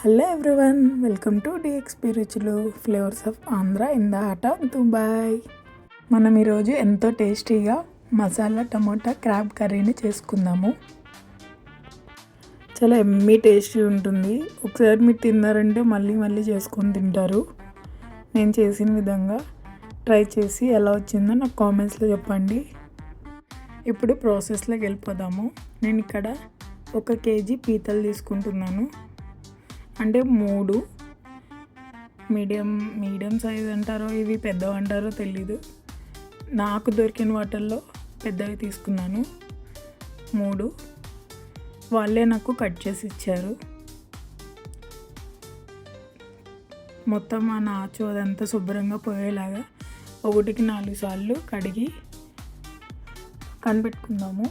Hello everyone, welcome to డిఎక్స్పీ రుచులు flavours of Andhra in the heart of Dubai. మనం ఈరోజు ఎంతో టేస్టీగా మసాలా టమోటా క్రాబ్ కర్రీని చేసుకుందాము. చాలా ఎమ్మీ టేస్టీ ఉంటుంది. ఒకసారి మీరు తిన్నారంటే మళ్ళీ మళ్ళీ చేసుకొని తింటారు. నేను చేసిన విధంగా ట్రై చేసి ఎలా వచ్చిందో నాకు కామెంట్స్లో చెప్పండి. ఇప్పుడు ప్రాసెస్లోకి వెళ్ళిపోదాము. నేను ఇక్కడ 1 కేజీ పీతలు తీసుకుంటున్నాను. అంటే 3 మీడియం సైజ్ అంటారో ఇవి పెద్దవి అంటారో తెలీదు. నాకు దొరికిన వాటిల్లో పెద్దవి తీసుకున్నాను 3. వాళ్ళే నాకు కట్ చేసి ఇచ్చారు. మొత్తం ఆ నాచు అదంతా శుభ్రంగా పోయేలాగా 1కి 4 సార్లు కడిగి కనిపెట్టుకుందాము.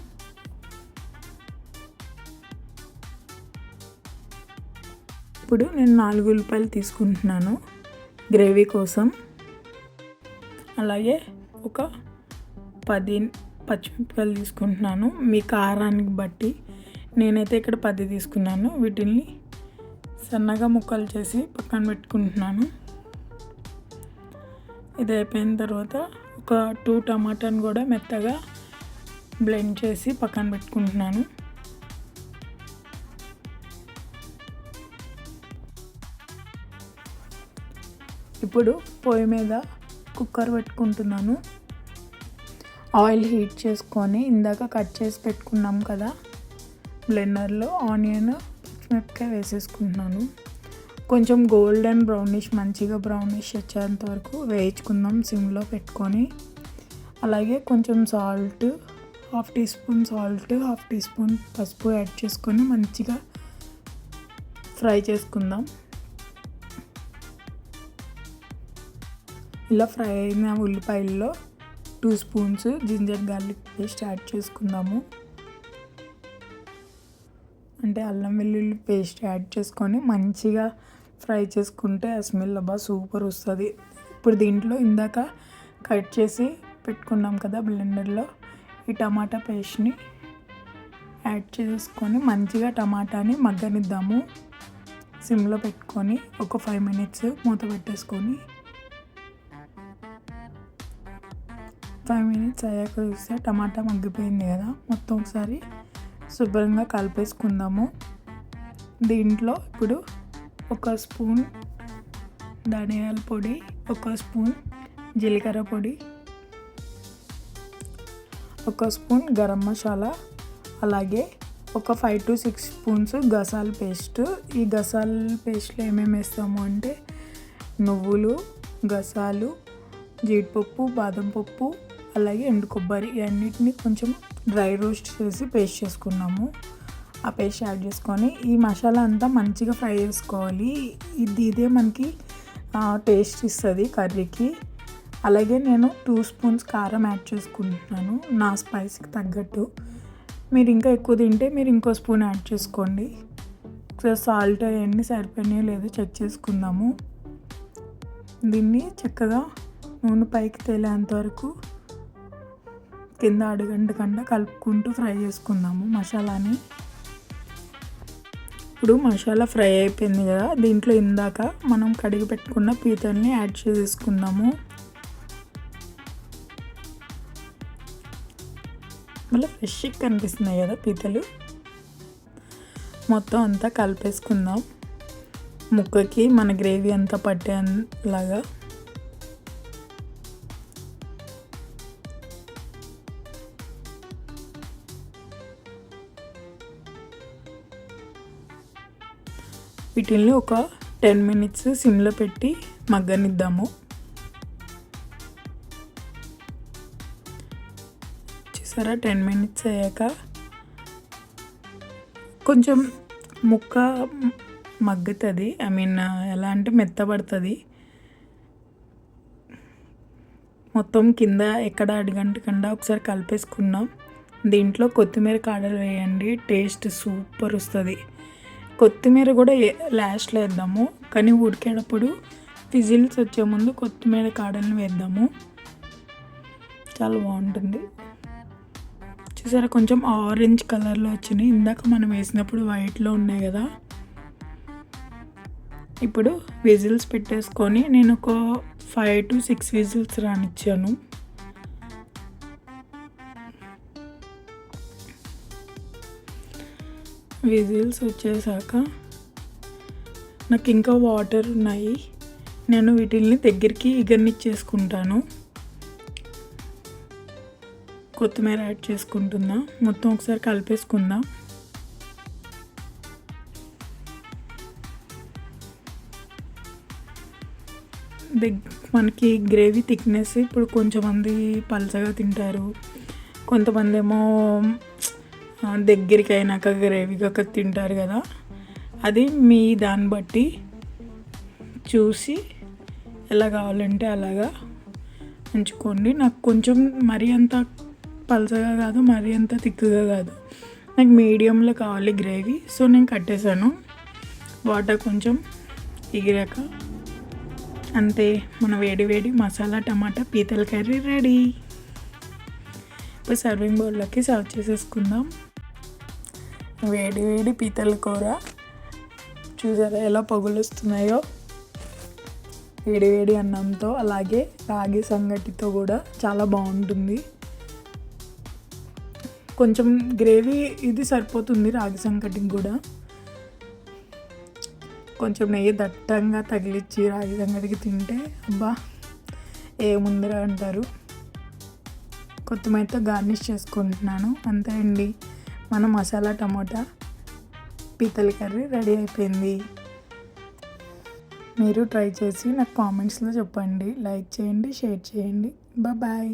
ఇప్పుడు నేను 4 ఉల్లిపాయలు తీసుకుంటున్నాను గ్రేవీ కోసం. అలాగే ఒక 10 పచ్చిమిరపకాయలు తీసుకుంటున్నాను మీ కారానికి బట్టి. నేనైతే ఇక్కడ 10 తీసుకున్నాను. వీటిని సన్నగా ముక్కలు చేసి పక్కన పెట్టుకుంటున్నాను. ఇది అయిపోయిన తర్వాత ఒక 2 టమాటాను కూడా మెత్తగా బ్లెండ్ చేసి పక్కన పెట్టుకుంటున్నాను. ఇప్పుడు పొయ్యి మీద కుక్కర్ పెట్టుకుంటున్నాను. ఆయిల్ హీట్ చేసుకొని ఇందాక కట్ చేసి పెట్టుకున్నాం కదా బ్లెండర్లో ఆనియన్ పచ్చిమిరపకాయ వేసేసుకుంటున్నాను. కొంచెం గోల్డెన్ బ్రౌనిష్ మంచిగా బ్రౌనిష్ వచ్చేంత వరకు వేయించుకుందాం సిమ్లో పెట్టుకొని. అలాగే కొంచెం salt, 1/2 teaspoon salt, 1/2 teaspoon పసుపు యాడ్ చేసుకొని మంచిగా ఫ్రై చేసుకుందాం. ఇలా ఫ్రై అయిన ఉల్లిపాయల్లో 2 spoons ginger garlic paste add చేసుకుందాము. అంటే అల్లం వెల్లుల్లి పేస్ట్ యాడ్ చేసుకొని మంచిగా ఫ్రై చేసుకుంటే ఆ స్మెల్ సూపర్ వస్తుంది. ఇప్పుడు దీంట్లో ఇందాక కట్ చేసి పెట్టుకున్నాం కదా బ్లెండర్లో, ఈ టమాటా పేస్ట్ని యాడ్ చేసుకొని మంచిగా టమాటాని మగ్గనిద్దాము. సిమ్లో పెట్టుకొని ఒక 5 మినిట్స్ మూత పెట్టేసుకొని 5 మినిట్స్ అయ్యాక చూస్తే టమాటా మగ్గిపోయింది కదా. మొత్తం ఒకసారి శుభ్రంగా కలిపేసుకుందాము. దీంట్లో ఇప్పుడు 1 స్పూన్ ధనియాల పొడి, 1 స్పూన్ జీలకర్ర పొడి, 1 స్పూన్ గరం మసాలా, అలాగే ఒక 5 to 6 స్పూన్స్ గసాల పేస్ట్. ఈ గసాల పేస్ట్లో ఏమేమి వేస్తాము అంటే నువ్వులు, గసాలు, జీడిపప్పు, బాదం పప్పు, అలాగే ఎండు కొబ్బరి, ఇవన్నిటిని కొంచెం డ్రై రోస్ట్ చేసి పేస్ట్ చేసుకున్నాము. ఆ పేస్ట్ యాడ్ చేసుకొని ఈ మసాలా అంతా మంచిగా ఫ్రై చేసుకోవాలి. ఇదే మనకి టేస్ట్ ఇస్తుంది కర్రీకి. అలాగే నేను 2 స్పూన్స్ కారం యాడ్ చేసుకుంటున్నాను నా స్పైస్కి తగ్గట్టు. మీరు ఇంకా ఎక్కువ తింటే మీరు ఇంకో స్పూన్ యాడ్ చేసుకోండి. ఒకసారి సాల్ట్ అవన్నీ సరిపోయినాయో లేదో చెక్ చేసుకుందాము. దీన్ని చక్కగా నూనె పైకి తేలేంత వరకు కింద అడుగంటకుండా కలుపుకుంటూ ఫ్రై చేసుకుందాము మసాలాని. ఇప్పుడు మసాలా ఫ్రై అయిపోయింది కదా, దీంట్లో ఇందాక మనం కడిగి పెట్టుకున్న పీతల్ని యాడ్ చేసుకుందాము. మళ్ళీ ఫ్రెష్గా కనిపిస్తున్నాయి కదా పీతలు. మొత్తం అంతా కలిపేసుకుందాం ముక్కకి మన గ్రేవీ అంతా పట్టేలాగా. వీటిల్ని ఒక 10 మినిట్స్ సిమ్లో పెట్టి మగ్గనిద్దాము. చూసారా 10 మినిట్స్ అయ్యాక కొంచెం ముక్క మగ్గుతుంది. ఎలా అంటే మెత్తబడుతుంది. మొత్తం కింద ఎక్కడ అడుగంటకుండా ఒకసారి కలిపేసుకున్నాం. దీంట్లో కొత్తిమీర కాడలు వేయండి, టేస్ట్ సూపర్ వస్తుంది. కొత్తిమీర కూడా లాస్ట్లో వేద్దాము, కానీ ఉడికేటప్పుడు విజిల్స్ వచ్చే ముందు కొత్తిమీర కాడలను వేద్దాము. చాలా బాగుంటుంది. చూసారా కొంచెం ఆరెంజ్ కలర్లో వచ్చినాయి. ఇందాక మనం వేసినప్పుడు వైట్లో ఉన్నాయి కదా, ఇప్పుడు విజిల్స్ పెట్టేసుకొని నేను ఒక 5 to 6 విజిల్స్ రానిచ్చాను. విజిల్స్ వచ్చేసాక నాకు ఇంకా వాటర్ ఉన్నాయి, నేను వీటిల్ని దగ్గరికి ఇగర్నిచ్చేసుకుంటాను. కొత్తిమీర యాడ్ చేసుకుంటున్నా, మొత్తం ఒకసారి కలిపేసుకుందాం. మనకి గ్రేవీ థిక్నెస్ ఇప్పుడు కొంచెమంది పలచగా తింటారు, కొంతమంది ఏమో దగ్గరికి అయినాక గ్రేవీగా తింటారు కదా. అది మీ దాన్ని బట్టి చూసి ఎలా కావాలంటే అలాగా ఉంచుకోండి. నాకు కొంచెం మరీ అంత పలచగా కాదు, మరీ అంత థిక్గా కాదు, నాకు మీడియంలో కావాలి గ్రేవీ. సో నేను కట్టేసాను. వాటర్ కొంచెం ఎగిరాక అంతే, మన వేడి వేడి మసాలా టమాటా పీతల కర్రీ రెడీ. ఇప్పుడు సర్వింగ్ బౌల్లోకి సర్వ్ చేసేసుకుందాం. వేడి వేడి పీతల కూర చూసారా ఎలా పొగులు వస్తున్నాయో, వేడి వేడి అన్నంతో, అలాగే రాగి సంగటితో కూడా చాలా బాగుంటుంది. కొంచెం గ్రేవీ ఇది సరిపోతుంది రాగి సంగటికి కూడా. కొంచెం నెయ్యి దట్టంగా తగిలిచ్చి రాగి సంగటికి తింటే అబ్బా ఏముందిరా అంటారు. కొత్తిమీరతో గార్నిష్ చేసుకుంటున్నాను. అంతే అండి, మన మసాలా టమోటా పీతల కర్రీ రెడీ అయిపోయింది. మీరు ట్రై చేసి నాకు కామెంట్స్లో చెప్పండి, లైక్ చేయండి, షేర్ చేయండి. బాయ్.